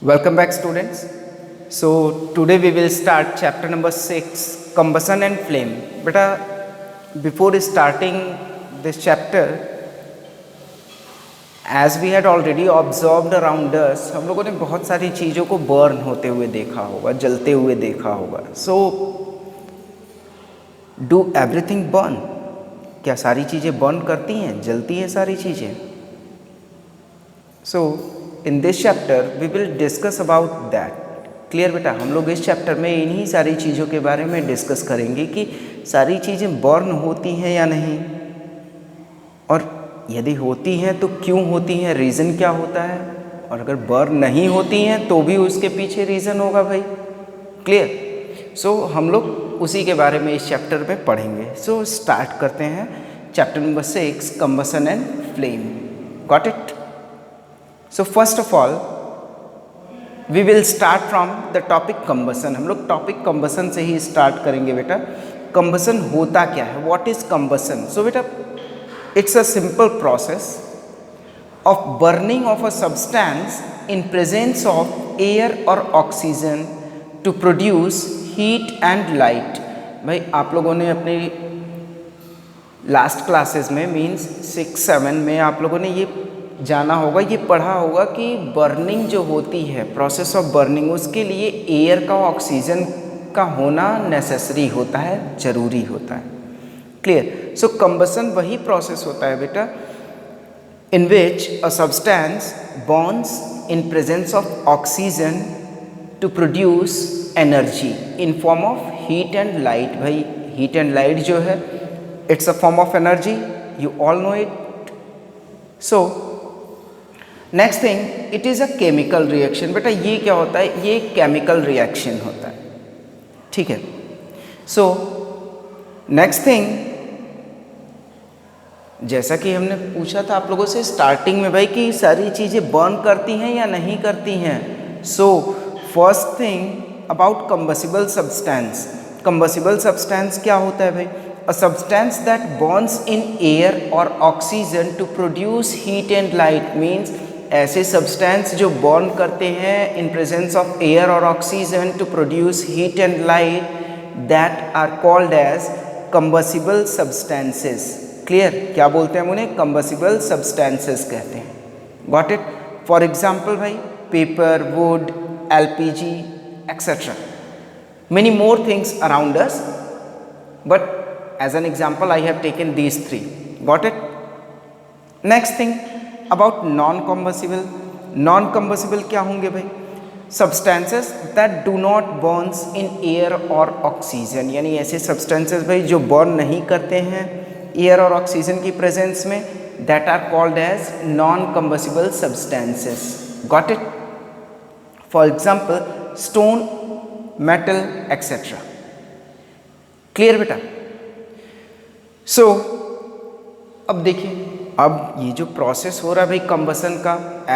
Welcome back, students. So today we will start chapter number 6, combustion and flame. Beta, before starting this chapter, as we had already observed around us, हम लोगों ने बहुत सारी चीज़ों को burn होते हुए देखा होगा, जलते हुए देखा होगा. So do everything burn? क्या सारी चीज़ें बर्न करती हैं, जलती हैं सारी चीज़ें? So in this chapter we will discuss about that. Clear बेटा, हम लोग इस चैप्टर में इन्हीं सारी चीज़ों के बारे में डिस्कस करेंगे कि सारी चीज़ें बर्न होती हैं या नहीं, और यदि होती हैं तो क्यों होती हैं, रीज़न क्या होता है, और अगर बर्न नहीं होती हैं तो भी उसके पीछे रीज़न होगा भाई. क्लियर. सो हम लोग उसी के बारे में इस चैप्टर में पढ़ेंगे. सो स्टार्ट करते हैं chapter number 6, combustion and flame. Got it. So first of all, we will start from the topic combustion. हम लोग टॉपिक combustion से ही स्टार्ट करेंगे बेटा. combustion होता क्या है, what is combustion? So बेटा, it's a simple process of burning of a substance in presence of air or oxygen to produce heat and light. भाई आप लोगों ने अपने लास्ट क्लासेस में मीन्स 6-7 में आप लोगों ने ये जाना होगा, ये पढ़ा होगा कि बर्निंग जो होती है, प्रोसेस ऑफ बर्निंग, उसके लिए एयर का, ऑक्सीजन का होना नेसेसरी होता है, ज़रूरी होता है. क्लियर. सो कंबसन वही प्रोसेस होता है बेटा in which a substance burns in presence of oxygen to produce energy in form of heat and light. भाई हीट एंड लाइट जो है, it's a form of energy, you all know it. So next thing, it is a chemical reaction. बेटा ये क्या होता है, ये chemical reaction होता है. ठीक है. सो नेक्स्ट थिंग, जैसा कि हमने पूछा था आप लोगों से स्टार्टिंग में भाई कि सारी चीज़ें बर्न करती हैं या नहीं करती हैं. So first thing about combustible substance. Combustible substance क्या होता है भाई? A substance that burns in air or oxygen to produce heat and light means ऐसे सब्सटेंस जो बर्न करते हैं इन प्रेजेंस ऑफ एयर और oxygen to produce heat and light, that are called as combustible substances. Clear. क्या बोलते हैं उन्हें? Combustible substances कहते हैं. Got it. फॉर एग्जाम्पल भाई paper, wood, LPG etcetera, many more things around us, but as an example I have taken these 3. Got it. Next thing about non combustible. Non combustible क्या होंगे भाई? Substances that do not burns in air or oxygen. यानी ऐसे substances भाई जो burn नहीं करते हैं air और oxygen की presence में, that are called as non combustible substances. Got it. For example stone, metal etc. Clear बेटा. सो अब देखिए, अब ये जो प्रोसेस हो रहा है भाई कंबसन का,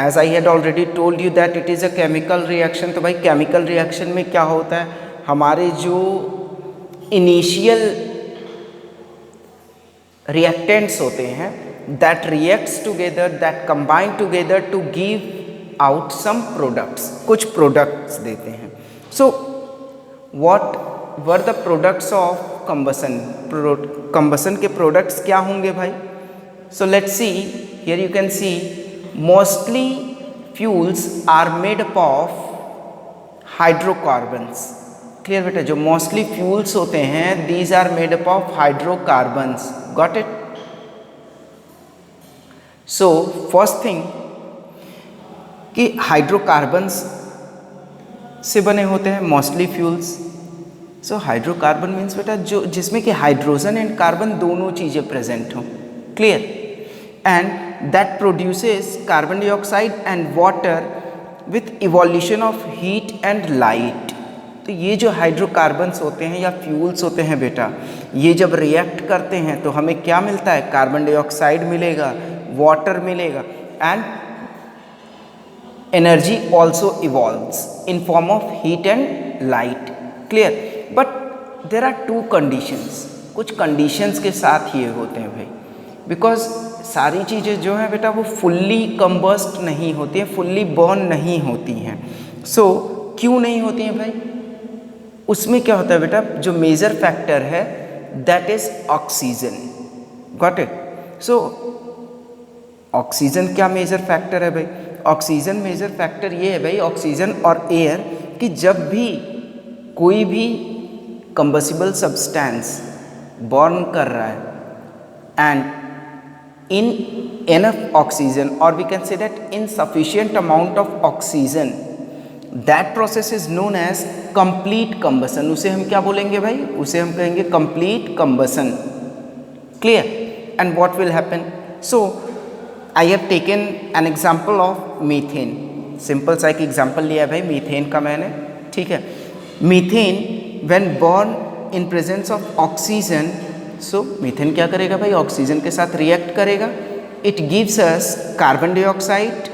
as I had already told you that it is a chemical reaction. तो भाई केमिकल रिएक्शन में क्या होता है, हमारे जो इनिशियल रिएक्टेंट्स होते हैं that reacts together, that combine together to give out some products, कुछ प्रोडक्ट्स देते हैं. So what were the products of combustion. Combustion के प्रोडक्ट्स क्या होंगे भाई? So let's see, here you can see mostly fuels are made up of hydrocarbons. Clear बेटा. जो mostly fuels होते हैं these are made up of hydrocarbons. Got it. So first thing कि hydrocarbons से बने होते हैं mostly fuels. So hydrocarbon means बेटा जो जिसमें कि हाइड्रोजन एंड कार्बन दोनों चीज़ें प्रेजेंट हों. Clear. And that produces carbon dioxide and water with evolution of heat and light. तो ये जो हाइड्रोकार्बन्स होते हैं या फ्यूल्स होते हैं बेटा, ये जब रिएक्ट करते हैं तो हमें क्या मिलता है? कार्बन डाइऑक्साइड मिलेगा, वाटर मिलेगा, and energy also evolves in form of heat and light. Clear. But there are 2 conditions. कुछ कंडीशंस के साथ ये होते हैं भाई, बिकॉज सारी चीज़ें जो हैं बेटा वो फुल्ली कंबस्ट नहीं होती हैं, फुल्ली बर्न नहीं होती हैं. सो क्यों नहीं होती हैं भाई? उसमें क्या होता है बेटा, जो मेजर फैक्टर है that is oxygen. Got it? So oxygen क्या मेजर फैक्टर है भाई? ऑक्सीजन मेजर फैक्टर ये है भाई, ऑक्सीजन और एयर, कि जब भी कोई भी कंबसिबल सब्सटेंस बर्न कर रहा है and in enough oxygen, or we can say that insufficient amount of oxygen, that process is known as complete combustion। उसे हम क्या बोलेंगे भाई? उसे हम कहेंगे complete combustion। clear? and what will happen? so I have taken an example of methane। Simple सा एक एग्जाम्पल लिया है भाई मीथेन का मैंने, ठीक है। Methane when born in presence of oxygen, so methane क्या करेगा भाई? ऑक्सीजन के साथ रिएक्ट करेगा। It gives us carbon dioxide,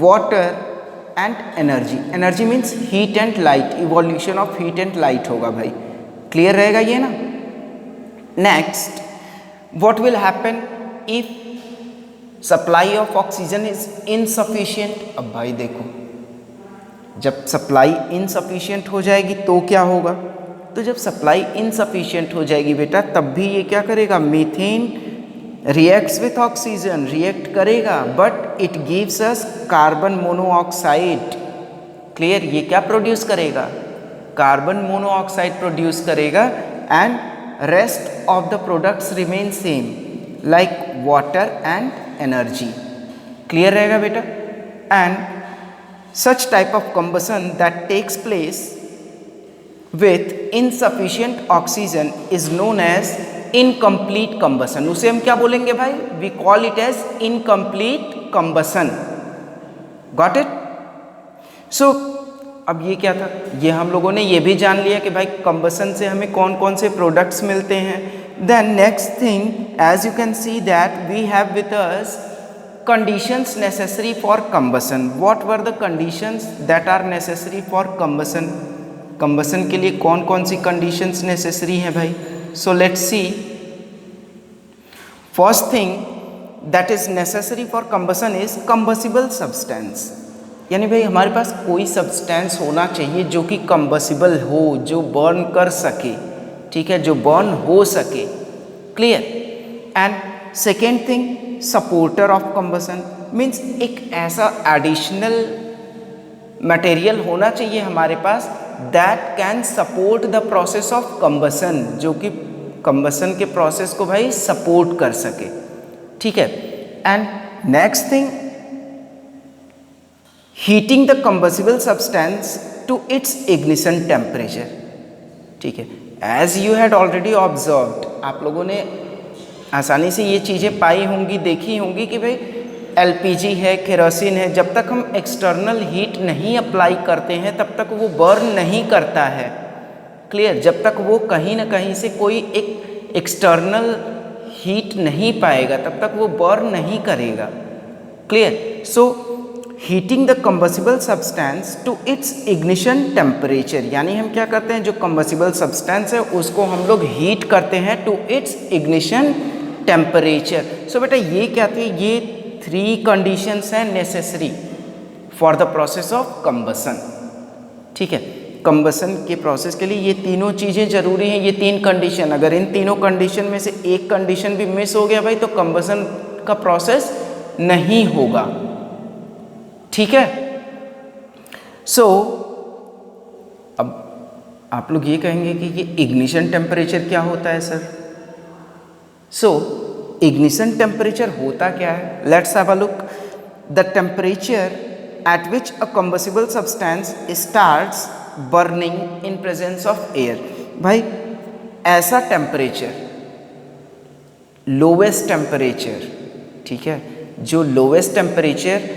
water and energy. Energy means heat and light, evolution of heat and light होगा भाई। क्लियर रहेगा ये ना? Next, what will happen if supply of oxygen is insufficient? अब भाई देखो, जब सप्लाई इनसफिशिएंट हो जाएगी तो क्या होगा? तो जब सप्लाई इनसफिशिएंट हो जाएगी बेटा, तब भी ये क्या करेगा? Methane reacts with oxygen, react करेगा, but it gives us carbon monoxide. Clear? ये क्या प्रोड्यूस करेगा? कार्बन मोनोऑक्साइड प्रोड्यूस करेगा, and rest of the products remain same like water and energy. Clear रहेगा बेटा? And such type of combustion that takes place with insufficient oxygen is known as incomplete combustion। उसे हम क्या बोलेंगे भाई? we call it as incomplete combustion। got it? so अब ये क्या था? ये हम लोगों ने ये भी जान लिया कि भाई combustion से हमें कौन कौन से products मिलते हैं। then next thing, as you can see that we have with us conditions necessary for combustion। what were the conditions that are necessary for combustion? Combustion के लिए कौन कौन सी कंडीशंस नेसेसरी हैं भाई? So let's see. First thing that is necessary for combustion is combustible substance. यानी भाई हमारे पास कोई सब्सटेंस होना चाहिए जो कि कंबसिबल हो, जो बर्न कर सके, ठीक है, जो बर्न हो सके। Clear? And second thing, supporter of combustion means एक ऐसा एडिशनल मटेरियल होना चाहिए हमारे पास that can support the process of combustion, जो कि कंबसन के प्रोसेस को भाई सपोर्ट कर सके। ठीक है? And next thing, heating the combustible substance to its ignition temperature. ठीक है? As you had already observed, आप लोगों ने आसानी से ये चीज़ें पाई होंगी, देखी होंगी कि भाई एलपीजी है, केरोसिन है, जब तक हम एक्सटर्नल हीट नहीं अप्लाई करते हैं तब तक वो बर्न नहीं करता है। क्लियर? जब तक वो कहीं ना कहीं से कोई एक एक्सटर्नल हीट नहीं पाएगा तब तक वो बर्न नहीं करेगा। Clear? So heating the combustible substance to its ignition temperature, यानी हम क्या करते हैं, जो कंबसिबल सब्सटेंस है उसको हम लोग हीट करते हैं टू इट्स इग्निशन टेम्परेचर। सो बेटा ये क्या थे? ये 3 कंडीशंस हैं necessary for the process of combustion. ठीक है? कंबसन के प्रोसेस के लिए ये तीनों चीज़ें जरूरी हैं, ये 3 कंडीशन। अगर इन तीनों कंडीशन में से एक कंडीशन भी मिस हो गया भाई तो कंबसन का प्रोसेस नहीं होगा। ठीक है? सो अब आप लोग ये कहेंगे कि ये इग्निशन टेम्परेचर क्या होता है सर? सो इग्निशन टेम्परेचर होता क्या है? Let's have a look. The temperature at which a combustible substance starts burning in presence of air. भाई ऐसा टेम्परेचर, लोवेस्ट टेम्परेचर, ठीक है, जो lowest temperature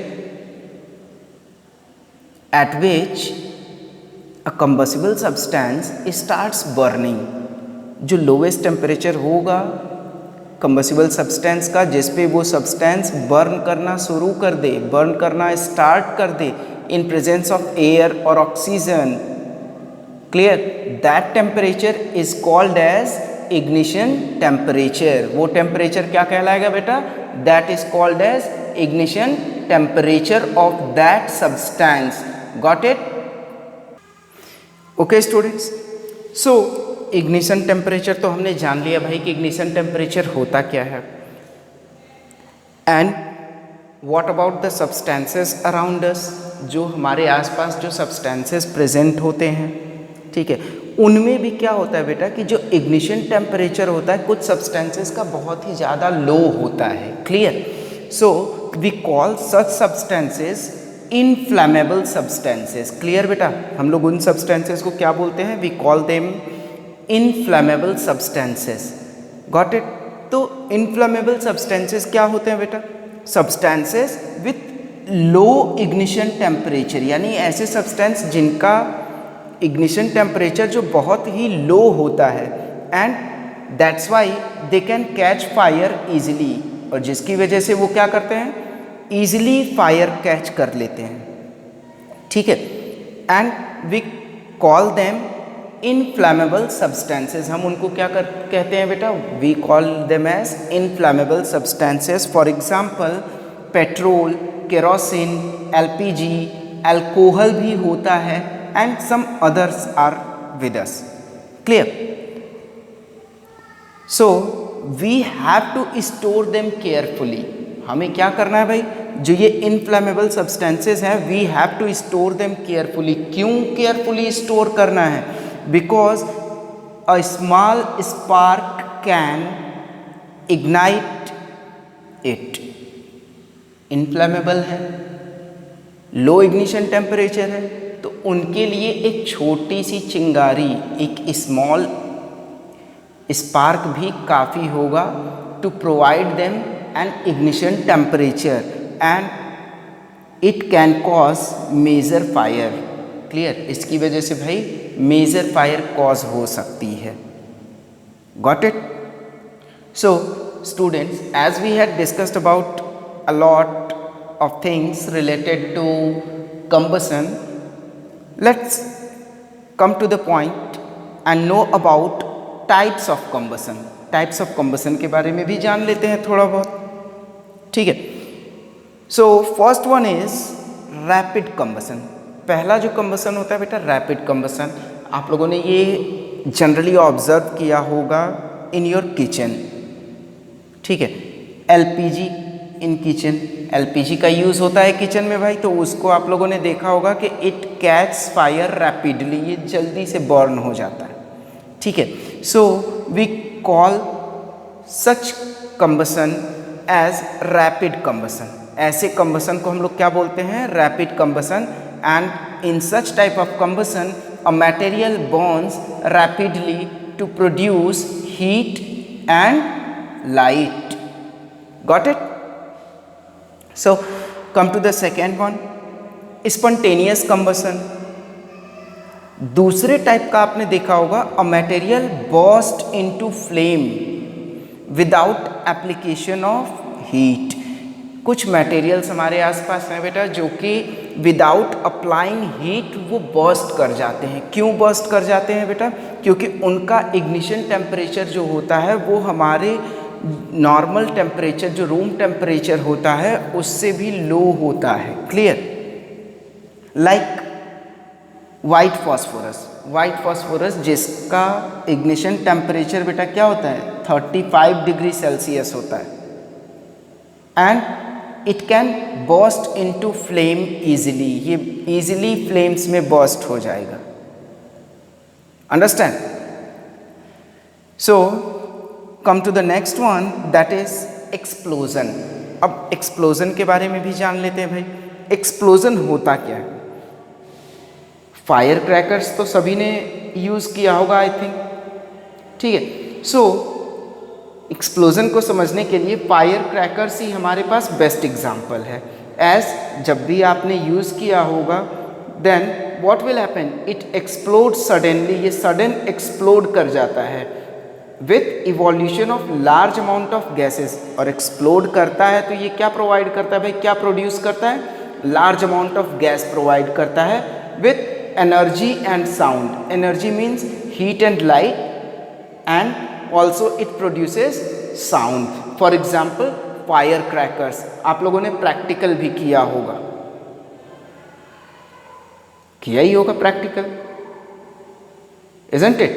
at which a combustible substance starts burning, जो lowest temperature होगा combustible substance का जिस पे वो सब्सटेंस बर्न करना शुरू कर दे, बर्न करना स्टार्ट कर दे इन प्रेजेंस ऑफ एयर और oxygen. Clear? That temperature is called as ignition temperature. वो टेम्परेचर क्या कहलाएगा बेटा? That is called as ignition temperature of that substance. Got it? Okay students, so ignition temperature तो हमने जान लिया भाई कि इग्निशन टेम्परेचर होता क्या है। And what about the substances around us, जो हमारे आसपास जो सब्सटेंसेस प्रेजेंट होते हैं, ठीक है, उनमें भी क्या होता है बेटा कि जो इग्निशन टेम्परेचर होता है कुछ सब्सटेंसेस का बहुत ही ज़्यादा लो होता है। Clear? So we call such substances inflammable substances. Clear बेटा? हम लोग उन सब्सटेंसेस को क्या बोलते हैं? We call them inflammable substances. Got it? तो इनफ्लैमेबल सब्सटेंसेस क्या होते हैं बेटा? Substances with low ignition temperature, यानी ऐसे सब्सटेंस जिनका इग्निशन टेम्परेचर जो बहुत ही लो होता है, and that's why they can catch fire easily, और जिसकी वजह से वो क्या करते हैं? ईजिली फायर कैच कर लेते हैं। ठीक है, and we call them inflammable substances. हम उनको क्या कहते हैं बेटा? We call them as inflammable substances. For example petrol, kerosene, LPG, alcohol भी होता है, and some others are with us. Clear? So we have to store them carefully. हमें क्या करना है भाई? जो ये इनफ्लैमेबल सब्सटेंसेस हैं, we have to store them carefully. क्यों केयरफुली स्टोर करना है? Because a small spark can ignite it. Inflammable है, लो इग्निशन टेम्परेचर है, तो उनके लिए एक छोटी सी चिंगारी, एक स्मॉल स्पार्क भी काफ़ी होगा to provide them an ignition temperature, and it can cause major fire. Clear? इसकी वजह से भाई मेजर फायर कॉज हो सकती है। Got it? So students, as we had discussed about a lot of things related to combustion, let's come to the point and know about types of combustion. types of combustion के बारे में भी जान लेते हैं थोड़ा बहुत। ठीक है, so first one is rapid combustion। पहला जो combustion होता है बेटा रैपिड combustion। आप लोगों ने ये जनरली ऑब्जर्व किया होगा इन योर किचन। ठीक है, एलपीजी इन किचन, एलपीजी का यूज़ होता है किचन में भाई, तो उसको आप लोगों ने देखा होगा कि इट कैच फायर रैपिडली, ये जल्दी से बर्न हो जाता है। ठीक है, so we call such combustion as rapid combustion. ऐसे कंबसन को हम लोग क्या बोलते हैं? Rapid combustion. And in such type of combustion a material burns rapidly to produce heat and light. Got it? So come to the second one, spontaneous combustion। दूसरे type का आपने देखा होगा, a material burst into flame without application of heat. कुछ materials हमारे आसपास हैं बेटा जो कि विदाउट अप्लाइंग हीट वो बर्स्ट कर जाते हैं। क्यों बर्स्ट कर जाते हैं बेटा? क्योंकि उनका इग्निशन टेम्परेचर जो होता है वो हमारे नॉर्मल टेम्परेचर, जो रूम टेम्परेचर होता है, उससे भी लो होता है। Clear? Like white phosphorus. White phosphorus जिसका इग्निशन टेम्परेचर बेटा क्या होता है? 35 डिग्री सेल्सियस होता है, and it can burst into flame easily. ये ईजिली फ्लेम्स में बर्स्ट हो जाएगा। Understand? So come to the next one, that is explosion. अब एक्सप्लोजन के बारे में भी जान लेते हैं भाई। एक्सप्लोजन होता क्या है? फायर क्रैकर्स तो सभी ने यूज़ किया होगा आई थिंक। ठीक है, सो एक्सप्लोजन को समझने के लिए फायर क्रैकर्स ही हमारे पास बेस्ट एग्जाम्पल है। एज जब भी आपने यूज़ किया होगा, then what will happen? It explode suddenly. ये सडन एक्सप्लोड कर जाता है with evolution of large amount of gases. और एक्सप्लोड करता है तो ये क्या प्रोवाइड करता है भाई? क्या प्रोड्यूस करता है? Large amount of gas provide करता है with energy and sound. Energy means heat and light, and also it produces sound. For example fire crackers आप लोगों ने प्रैक्टिकल भी किया होगा। किया ही होगा practical, isn't it?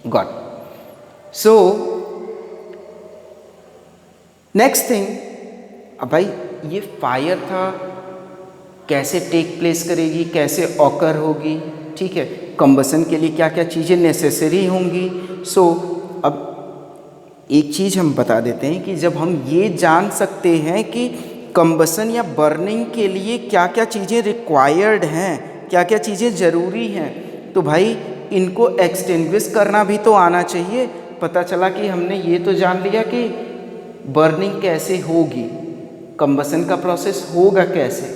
Got it. So next thing, अब भाई ये फायर था, कैसे टेक प्लेस करेगी, कैसे ऑकर होगी, ठीक है, कंबसन के लिए क्या क्या चीज़ें नेसेसरी होंगी। सो अब एक चीज़ हम बता देते हैं कि जब हम ये जान सकते हैं कि कंबसन या बर्निंग के लिए क्या क्या चीज़ें रिक्वायर्ड हैं, क्या क्या चीज़ें ज़रूरी हैं, तो भाई इनको एक्सटिंग्विश करना भी तो आना चाहिए। पता चला कि हमने ये तो जान लिया कि बर्निंग कैसे होगी, कंबसन का प्रोसेस होगा कैसे,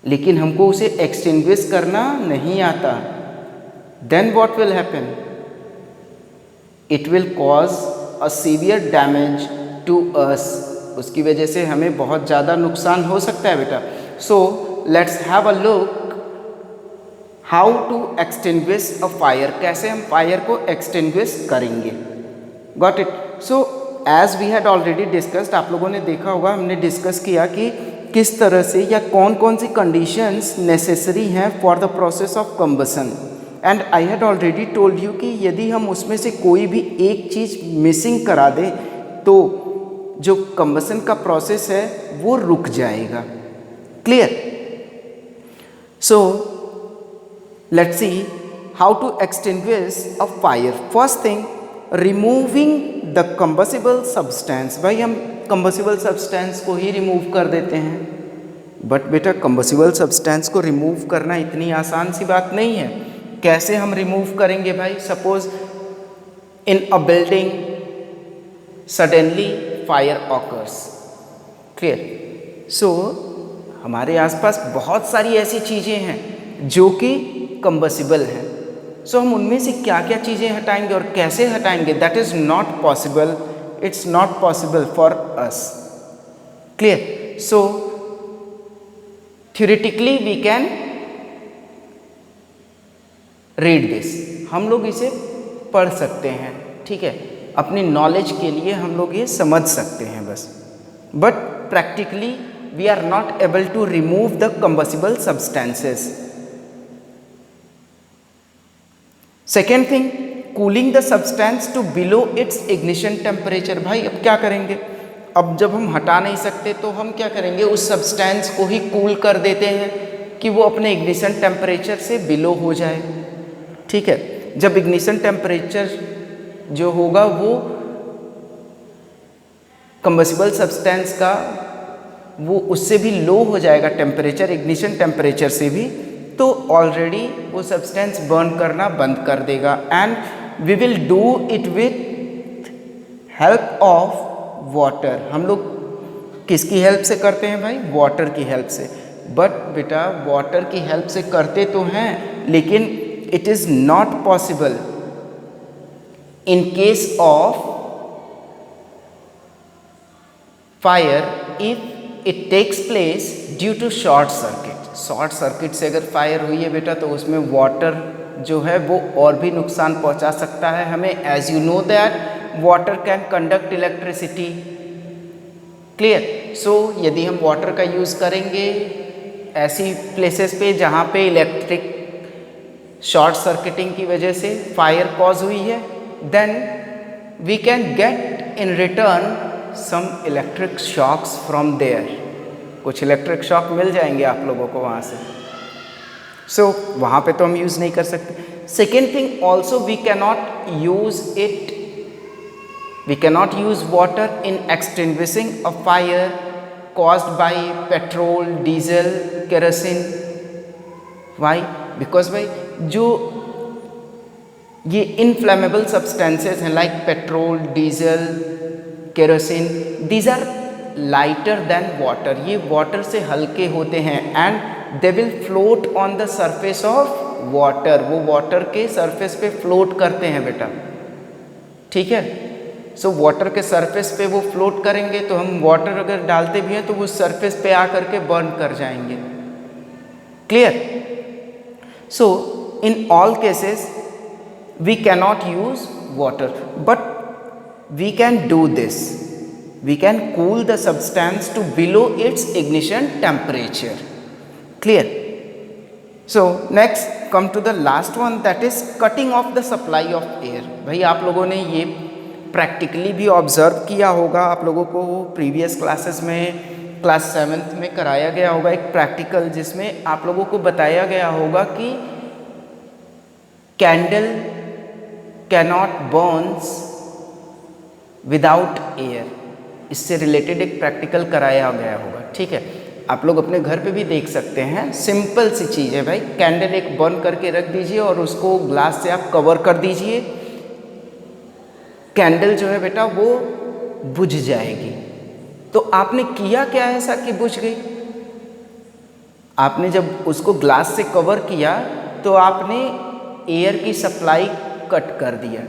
लेकिन हमको उसे एक्सटिंग्विश करना नहीं आता। Then what will happen? It will cause a severe damage to us. उसकी वजह से हमें बहुत ज़्यादा नुकसान हो सकता है बेटा। So let's have a look how to extinguish a fire, कैसे हम फायर को एक्सटिंग्विश करेंगे। Got it? So as we had already discussed, आप लोगों ने देखा होगा, हमने डिस्कस किया कि किस तरह से या कौन कौन सी कंडीशंस नेसेसरी हैं for the process of combustion. And I had already told you कि यदि हम उसमें से कोई भी एक चीज़ मिसिंग करा दें तो जो कंबसन का प्रोसेस है वो रुक जाएगा। Clear? So let's see how to extinguish a fire. First thing, removing the combustible substance. भाई हम कंबसिबल सब्सटेंस को ही रिमूव कर देते हैं, बट बेटा कंबसिबल सब्सटेंस को रिमूव करना इतनी आसान सी बात नहीं है। कैसे हम रिमूव करेंगे भाई? Suppose in a building suddenly fire occurs. Clear? So हमारे आसपास बहुत सारी ऐसी चीज़ें हैं जो कि कंबसिबल हैं। सो हम उनमें से क्या क्या चीज़ें हटाएंगे और कैसे हटाएंगे, that is not possible, it's not possible for us. Clear? So theoretically we can read this, हम लोग इसे पढ़ सकते हैं, ठीक है, अपनी नॉलेज के लिए हम लोग ये समझ सकते हैं बस, but practically we are not able to remove the combustible substances. Second thing, cooling the substance to below its ignition temperature. भाई अब क्या करेंगे? अब जब हम हटा नहीं सकते तो हम क्या करेंगे? उस सब्सटेंस को ही कूल कर देते हैं कि वो अपने इग्निशन टेम्परेचर से बिलो हो जाए। ठीक है, जब इग्निशन टेम्परेचर जो होगा वो कंबसिबल सब्सटेंस का वो उससे भी लो हो जाएगा टेम्परेचर, इग्निशन टेम्परेचर से भी, तो ऑलरेडी वो सब्सटेंस बर्न करना बंद कर देगा। And we will do it with help of water. हम लोग किसकी हेल्प से करते हैं भाई? वाटर की हेल्प से। बट बेटा वाटर की हेल्प से करते तो हैं, लेकिन it is not possible in case of fire if it takes place due to short circuit. Short circuit से अगर फायर हुई है बेटा तो उसमें वाटर जो है वो और भी नुकसान पहुंचा सकता है हमें। As you know that water can conduct electricity. Clear? So यदि हम वाटर का यूज़ करेंगे ऐसी प्लेसेस पे जहाँ पे इलेक्ट्रिक शॉर्ट सर्किटिंग की वजह से फायर कॉज हुई है, then we can get in return some electric shocks from there. कुछ इलेक्ट्रिक शॉक मिल जाएंगे आप लोगों को वहाँ से। सो वहाँ पे तो हम यूज़ नहीं कर सकते। Second thing, also we cannot use it, we cannot use water in extinguishing a fire caused by petrol, diesel, kerosene. Why? Because भाई जो ये इनफ्लेमेबल सब्सटेंसेस हैं like petrol, diesel, kerosene, these are lighter than water. ये water से हल्के होते हैं and they will float on the surface of water. वो वाटर के सरफेस पे फ्लोट करते हैं बेटा। ठीक है? सो वाटर के सरफेस पे वो फ्लोट करेंगे तो हम वाटर अगर डालते भी हैं तो वो सरफेस पे आकर के बर्न कर जाएंगे। Clear? So in all cases we cannot use water, but we can do this, we can cool the substance to below its ignition temperature. Clear? So next come to the last one, that is cutting off the supply of air. भाई आप लोगों ने ये practically भी observe किया होगा, आप लोगों को प्रीवियस क्लासेस में क्लास 7th में कराया गया होगा एक प्रैक्टिकल, जिसमें आप लोगों को बताया गया होगा कि candle cannot Burns without air. इससे रिलेटेड एक प्रैक्टिकल कराया गया होगा, ठीक है। आप लोग अपने घर पे भी देख सकते हैं, सिंपल सी चीज़ है भाई। कैंडल एक बर्न करके रख दीजिए और उसको ग्लास से आप कवर कर दीजिए, कैंडल जो है बेटा वो बुझ जाएगी। तो आपने किया क्या ऐसा कि बुझ गई? आपने जब उसको ग्लास से कवर किया तो आपने एयर की सप्लाई कट कर दिया,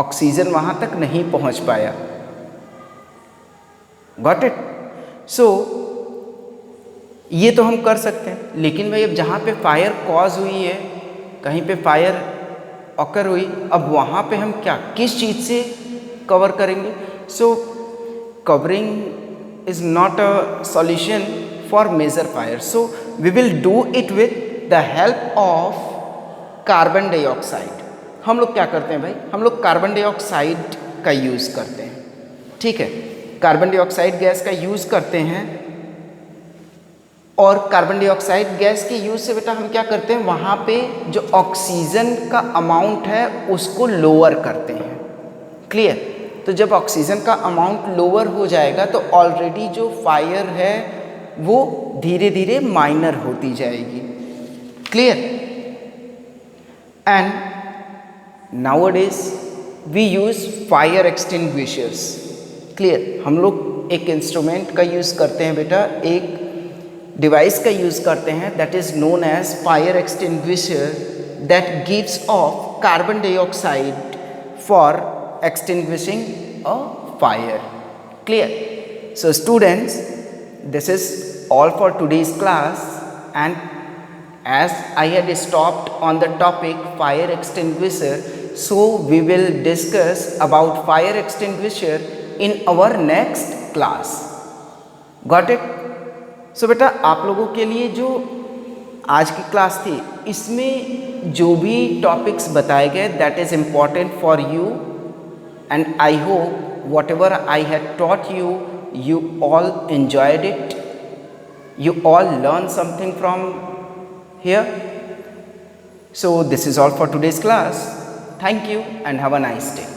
ऑक्सीजन वहाँ तक नहीं पहुँच पाया। Got it? सो ये तो हम कर सकते हैं, लेकिन भाई अब जहाँ पे फायर कॉज हुई है, कहीं पे फायर ऑकर हुई, अब वहाँ पे हम क्या किस चीज़ से कवर करेंगे? So covering is not a solution for major fire, so we will do it with the help of carbon dioxide. हम लोग क्या करते हैं भाई, हम लोग कार्बन डाइऑक्साइड का यूज़ करते हैं, ठीक है। कार्बन डाइऑक्साइड गैस का यूज़ करते हैं, और कार्बन डाइऑक्साइड गैस के यूज़ से बेटा हम क्या करते हैं, वहाँ पे जो ऑक्सीजन का अमाउंट है उसको लोअर करते हैं। क्लियर? तो जब ऑक्सीजन का अमाउंट लोअर हो जाएगा तो ऑलरेडी जो फायर है वो धीरे धीरे माइनर होती जाएगी। Clear? And nowadays we use fire extinguishers. Clear? हम लोग एक इंस्ट्रूमेंट का यूज़ करते हैं बेटा, एक डिवाइस का यूज़ करते हैं, that is known as fire extinguisher, that gives off carbon dioxide for extinguishing a fire. Clear? So students, this is all for today's class, and as I had stopped on the topic fire extinguisher, so we will discuss about fire extinguisher in our next class. Got it? So बेटा आप लोगों के लिए जो आज की class थी, इसमें जो भी टॉपिक्स बताए गए that is important for you, and I hope whatever I had taught you, you all enjoyed it, you all learned something from here. So this is all for today's class. Thank you and have a nice day.